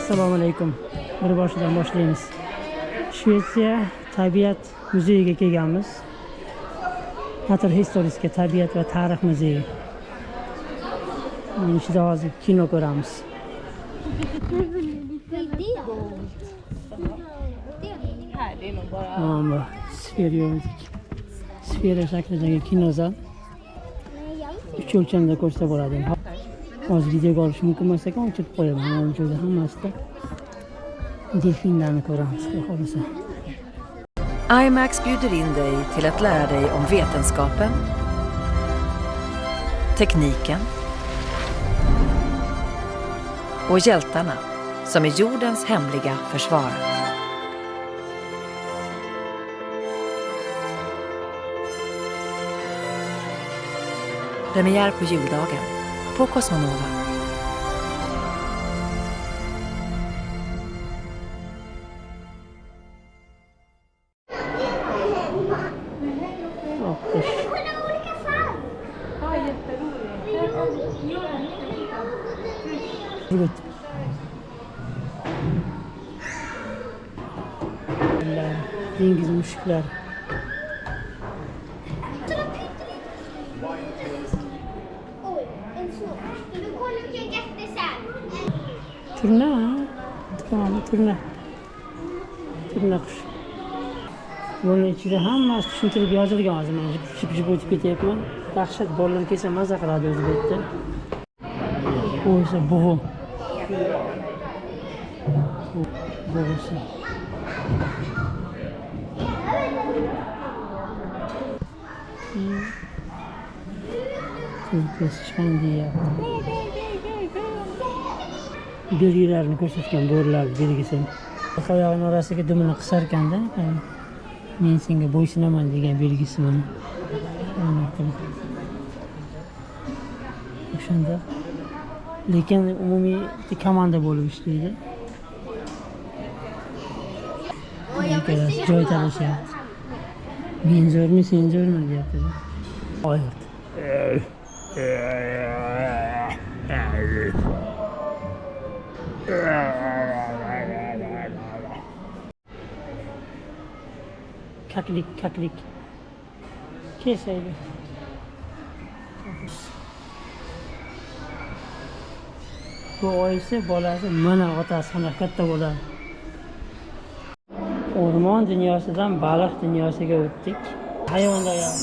Assalomu alaykum. Bir boshidan boshlaymiz. Shvetsiya tabiat muzeyiga kelganmiz. Naturhistoriska tabiat va tarix muzeyi. Bunun ichida hozir kino ko'ramiz. Ama sfera shaklidagi kinozal 3 o'lchamda ko'rsa bo'ladi. Hozir videoga olish mumkin bo'lsa, o'chirib qo'yaman. Mana joyda hammasida delfinlarni ko'ramiz, xohlasa. IMAX bjuder in dig till att lära dig om vetenskapen, tekniken och hjältarna som är jordens hemliga försvarare. Premiär på juldagen på Cosmonova. Dengiz mushuklar. Turna qush. Bunun ichida hammasi tushuntirib yozilgan hozir. Men jip o'tib ketyapman. Dahshat, bolalar kelsa maza qiladi o'zi bu yerda. Bu esa bug'u. Bug'usi. Turkiyasi chiqan deyapti. Belgilarni ko'rsatgan bo'rilar belgisi. Oyog'ini orasiga dumini qisar ekanda, men senga bo'ysunaman degan belgisi mana. O'shanda lekin umumiy komanda bo'lib ishlaydi. Joy talashyapti. Men zo'rmi, sen zo'rmi deyapti. Oyat. Kaklik. Kesaydi. Bu oyisi bolasi mana otasi qanaqa katta bo'ladi. O'rmon dunyosidan baliq dunyosiga o'tdik. Hayvonlar ham.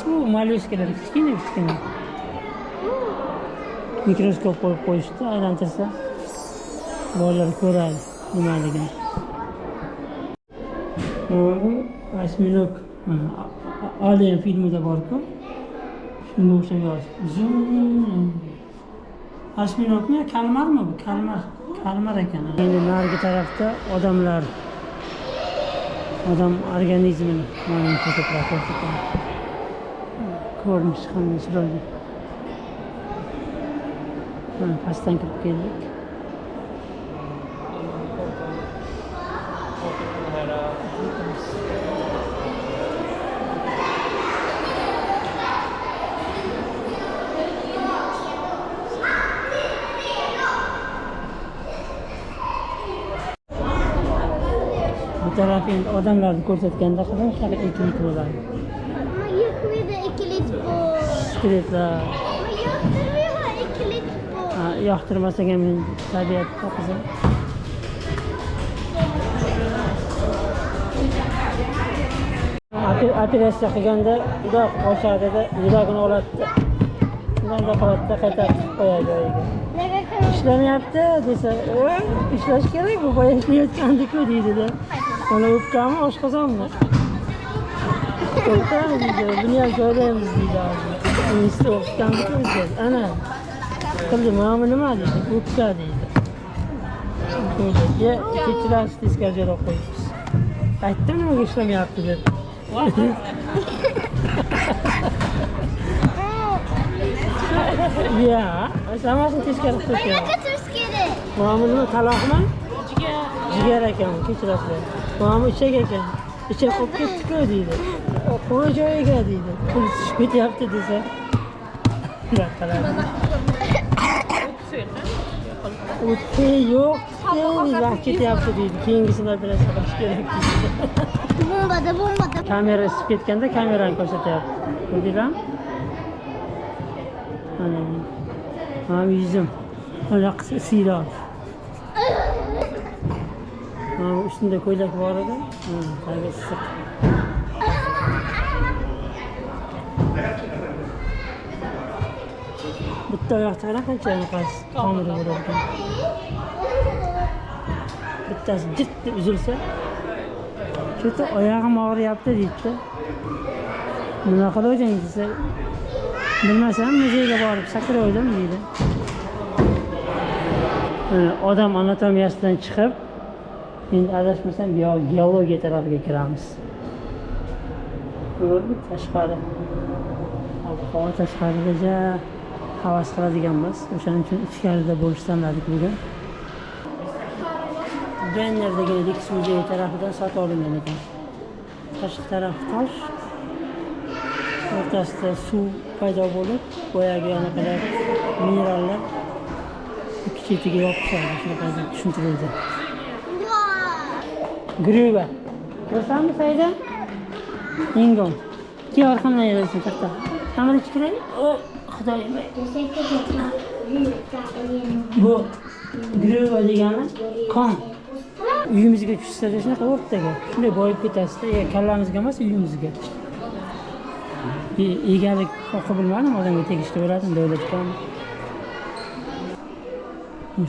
Bu mollyuskalar kichkina. Mikroskop qo'yib qo'yishdi, aylantirsa bolalar ko'radi nimaligini. Osminok. Alien filmida bor-ku. Shunga o'xshab yozdi. Osminokmi, kalmarmi bu? Kalmar ekan. Endi narigi tarafda odam organizmini mana ko'proq ko'rsatadi. Ko'rinishi qanday chiroyli. Pastdan kirib keldik. Bu taraf endi odamlarni ko'rsatganda qanaqa ekilik bo'ladi. Yo'qmidi ekilik bu. Skeletlar. Ekilik bu. Yoqtirmasak ham men tabiatda qizim. Operatsiya qilganda juda qo'shadida yuragini oladi. Shunda qavatda qaytarib qo'yadi joyiga. İşlamayapti desa, ishlash kerak, bu boya ishlayotgandik-ku deydi-da. Ona o'pkami, oshqozonmi? To'xta deydi, buni ham joylaymiz deydi hozir. Institutda o'qitgandik-ku biz. Ana. Qildi, mana nima deydi? O'pka deydi. Qo'ydi. Kechirasiz teskari joyga qo'yibmiz. Aytdim nimaga ishlamayapti deb. Ya, hammasi teskari qo'ygan. Mana nima taloqmi? Jigar ekan, kechirasiz. Mana ichak ekan. Ichak qo'yib ketdi-ku deydi. Qo'y joyiga deydi. Pul tushib ketyapti desa. O'tga yo'q, vaqt ketyapti deydi. Keyingisini operatsiya qilish kerak deydi. Bombada. Kamera isib ketganda kamerani ko'rsatyapti. Ko'rdinglarmi? Mana yuzim. Mana siyroq. Mana ustida ko'ylak bor edi. Tagiga issiq. Bitta oyoqda qancha qanaqasi tomiri bor ekan. Bittasi jitt deb uzilsa, shu oyog'im og'riyapti deydi. Nima qiluvding desa, bilmasam muzeyga borib sakraydim deydi. Odam anatomiyasidan chiqib, endi adashmasam geologiya tarafiga kiramiz. Ko'rdik tashqari. Havo tashqarida havas qiladiganmiz. O'shaning uchun ichkarida bo'lishni tanladik bugun. Bennerdagi Rix muzeyi tarafidan sotib olingan ekan. Tashqi taraf tosh, o'rtasida suv paydo bo'lib, boyagi anaqalar minerallar ikki chetiga yopishadi, shunaqa deb tushuntirildi. Gruva. Ko'rsanmi Saida? Ingom. Ki orqamdan yurasan katta. Hamma chiqray. Xudoyim. Bu gruva degani qon. Uyimizga tushsa shunaqa o'rtaga. Shunday boyib ketasizda, kallamizga emas, uyimizga. Egalik huquqi bilmadim, odamga tegishli bo'ladimi, davlatdan.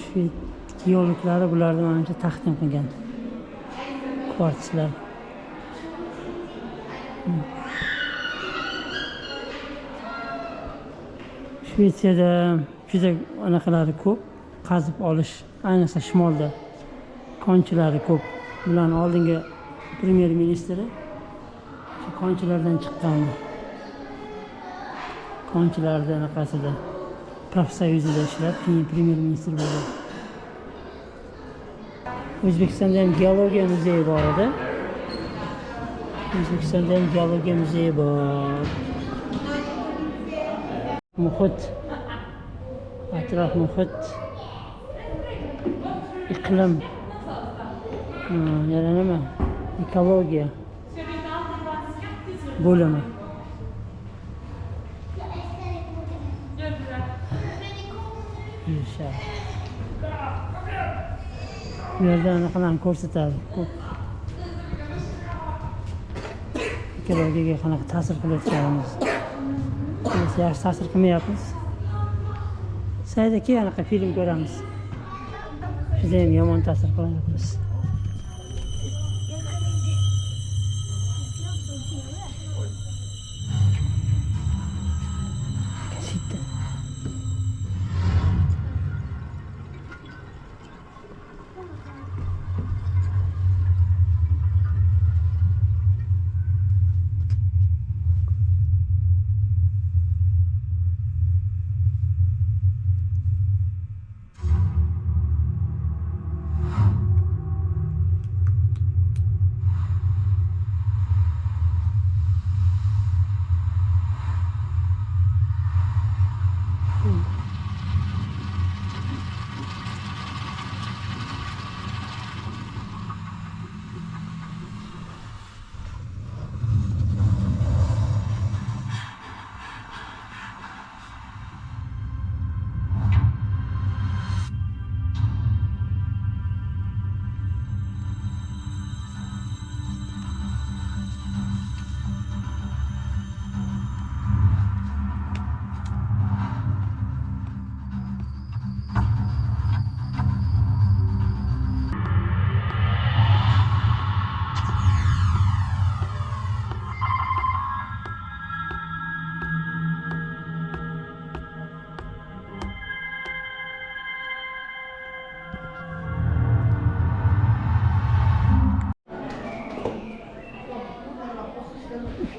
Shu geologlari bularni menimcha taqdim qilgan. Kvartslar. Shvetsiyada juda anaqalari ko'p, qazib olish, ayniqsa shimolda konchilari ko'p. Bularni oldingi premyer ministri shu konchilardan chiqqan. Konchilarda anaqasida profsoyuzida ishlab, keyin premyer ministr bo'ldi. O'zbekistonda ham geologiya muzeyi bor edi. O'zbekistonda ham geologiya muzeyi bor. Muhit, atrof muhit, iqlim, yana nima? Ekologiya bo'limi. Bu yerda anaqalarni ko'rsatadi. Ko'p ekologiyaga qanaqa ta'sir qilayotganimiz. Biz yaxshi ta'sir qilmayapmiz. Sayda keyin anaqa film ko'ramiz. Juda ham yomon ta'sir qilyapmiz.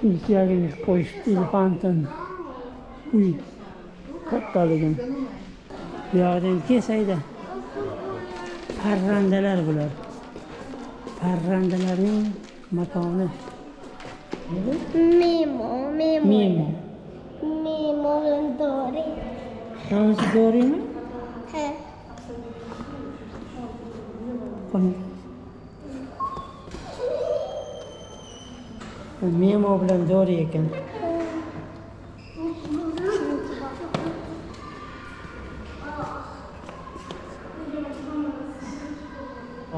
Ichkariga qo'yishdi, elefantin uy kattaligini. Bu yoqdan kesaydi. Parrandalar bular. Parrandalarning makoni. Memo Dori. Hangi Dorimi? He. qo'ying. Memo bilan dori ekan.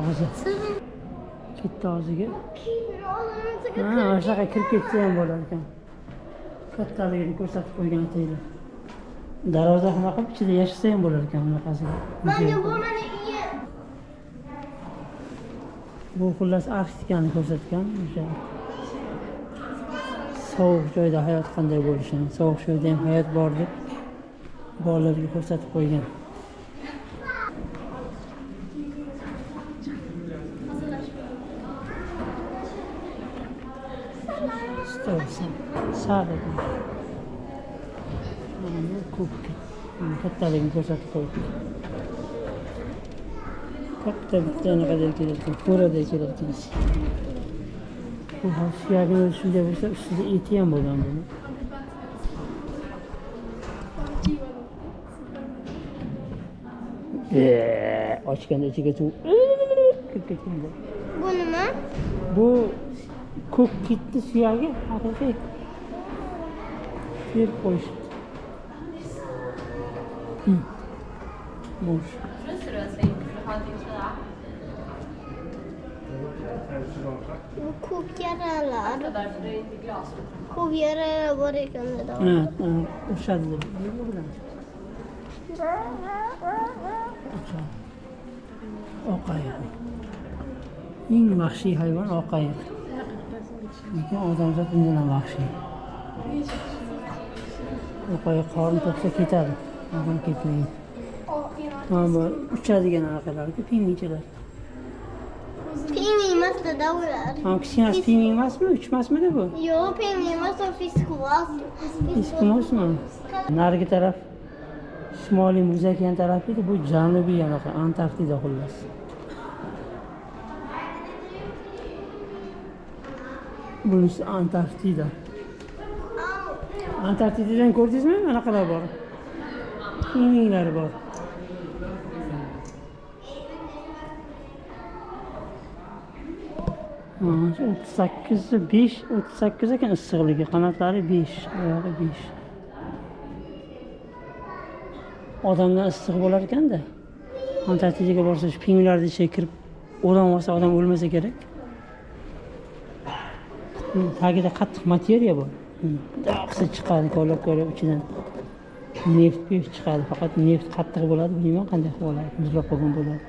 Og'zi. Ketdi og'ziga. Ha, o'shaqa kirib ketsa ham bo'lar ekan. Kattaligini ko'rsatib qo'ygan deylar. Darvoza xona qilib ichida yashasa ham bo'lar ekan bunaqasiga. Bu xullas Arktikani ko'rsatgan o'sha. Sovuq joyda hayot qanday bo'lishini, sovuq joyda ham hayot bor deb bolalarga ko'rsatib qo'ygan. Sağda kattaligini ko'rsatib qo'ydi. Katta bittani qadar kelarkan, ko'raday kelarkan. Bu suyagini o'zi shunday bo'lsa, ustida eti ham bo'lgan buni. Ochganda ichiga suv kirib ketganda. Bu nima? Bu ko'k kitni suyagi haqiqiy. Bir qo'yishdi. Bosh. Bu ko'k yaralar. Ko'k yaralar bor ekan dedi. O'shadi. Oqayiq. Eng vahshiy hayvon oqayiq. Lekin odamzod bundan ham vahshiy. Oqayiq qorin to'ksa ketadi. Odam ketmaydi. Bu uchadigan anaqalarku pingvinchalar. Pingvin emas-da ular. Kichkinasi pingvin emasmi? Uchmasmidi bu? Yo'q, pingvin emas, o fiskuvas. Eskimosmi? Narigi taraf Shimoliy Muz okeani tarafi edi, bu janubiy anaqa Antarktida xullas. Bunisi Antarktida. Antarktidadan ko'rdingizmi? Anaqalar bor. Pingvinlar bor. Ha, 38 ekan issiqligi, qanotlari 5, oyog'i 5. Odamdan issiq bo'lar ekanda. Antarktidaga borsa, shu pingvinlarning ichiga kirib odam olsa, odam o'lmasa kerak. Tagida qattiq materiya bor. Daqsa chiqadi, ko'ylab ichidan. Neft chiqadi, faqat neft qattiq bo'ladi, bilmayman qanday bo'ladi, muzlab qolgan bo'ladi.